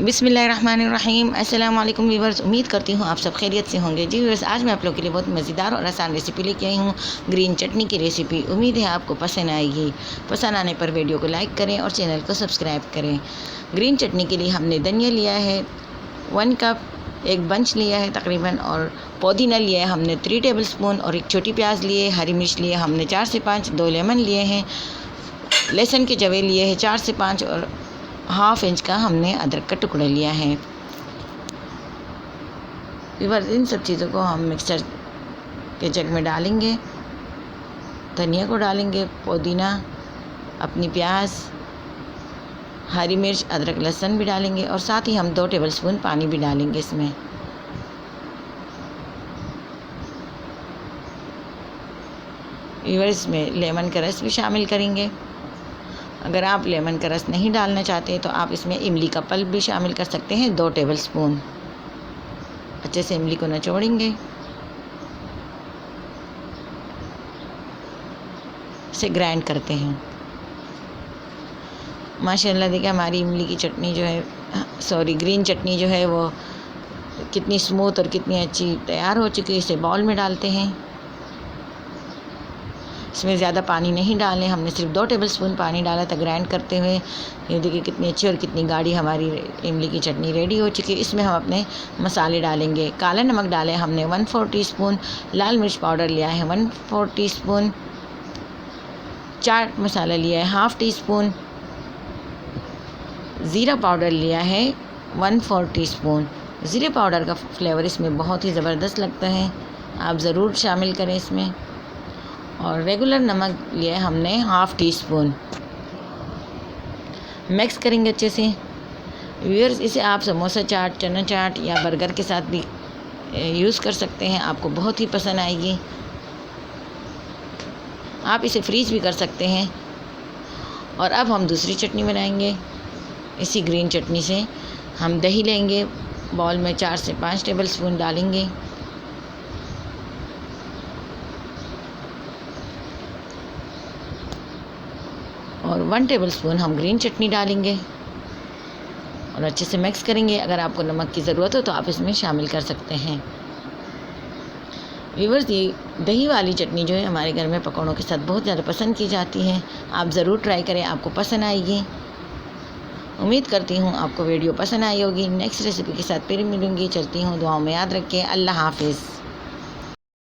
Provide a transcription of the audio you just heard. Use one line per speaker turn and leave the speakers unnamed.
बिस्मिल्लाहिर्रहमानिर्रहीम। अस्सलाम वालेकुम व्यूअर्स, उम्मीद करती हूँ आप सब खैरियत से होंगे। जी व्यूअर्स, आज मैं आप लोगों के लिए बहुत मज़ेदार और आसान रेसिपी लेके आई हूँ, ग्रीन चटनी की रेसिपी। उम्मीद है आपको पसंद आएगी। पसंद आने पर वीडियो को लाइक करें और चैनल को सब्सक्राइब करें। ग्रीन चटनी के लिए हमने धनिया लिया है 1 कप, एक बंच लिया है तकरीबन, और पुदीना लिया है हमने 3 टेबल स्पून, और एक छोटी प्याज लिए, हरी मिर्च लिए हमने 4 से 5, 2 लेमन लिए हैं, लहसुन के जवे लिए हैं 4 से 5, और ½ इंच का हमने अदरक का टुकड़ा लिया है। इन सब चीज़ों को हम मिक्सर के जग में डालेंगे। धनिया को डालेंगे, पुदीना, अपनी प्याज, हरी मिर्च, अदरक, लहसुन भी डालेंगे, और साथ ही हम 2 टेबल स्पून पानी भी डालेंगे इसमें। इसमें लेमन का रस भी शामिल करेंगे। अगर आप लेमन का रस नहीं डालना चाहते तो आप इसमें इमली का पल्प भी शामिल कर सकते हैं, 2 टेबल स्पून। अच्छे से इमली को निचोड़ेंगे, इसे ग्राइंड करते हैं। माशाल्लाह देखिए हमारी इमली की चटनी जो है, ग्रीन चटनी जो है वो कितनी स्मूथ और कितनी अच्छी तैयार हो चुकी है। इसे बाउल में डालते हैं। इसमें ज़्यादा पानी नहीं डालें, हमने सिर्फ 2 टेबल स्पून पानी डाला था ग्राइंड करते हुए। ये देखिए कितनी अच्छी और कितनी गाढ़ी हमारी इमली की चटनी रेडी हो चुकी है। इसमें हम अपने मसाले डालेंगे। काला नमक डालें हमने 1/4 टीस्पून, लाल मिर्च पाउडर लिया है 1/4 टीस्पून, चाट मसाला लिया है ½ टीस्पून, ज़ीरा पाउडर लिया है 1/4 टीस्पून। ज़ीरे पाउडर का फ्लेवर इसमें बहुत ही ज़बरदस्त लगता है, आप ज़रूर शामिल करें इसमें। और रेगुलर नमक लिया है हमने ½ टीस्पून। मिक्स करेंगे अच्छे से। व्यूअर्स, इसे आप समोसा चाट, चना चाट या बर्गर के साथ भी यूज़ कर सकते हैं, आपको बहुत ही पसंद आएगी। आप इसे फ्रीज भी कर सकते हैं। और अब हम दूसरी चटनी बनाएंगे। इसी ग्रीन चटनी से हम दही लेंगे, बाउल में 4 से 5 टेबल स्पून डालेंगे, और 1 टेबल स्पून हम ग्रीन चटनी डालेंगे और अच्छे से मिक्स करेंगे। अगर आपको नमक की ज़रूरत हो तो आप इसमें शामिल कर सकते हैं। व्यूअर्स, ये दही वाली चटनी जो है हमारे घर में पकौड़ों के साथ बहुत ज़्यादा पसंद की जाती है। आप ज़रूर ट्राई करें, आपको पसंद आएगी। उम्मीद करती हूँ आपको वीडियो पसंद आई होगी। नेक्स्ट रेसिपी के साथ फिर मिलूँगी। चलती हूँ, दुआओं में याद रखें। अल्लाह हाफिज़।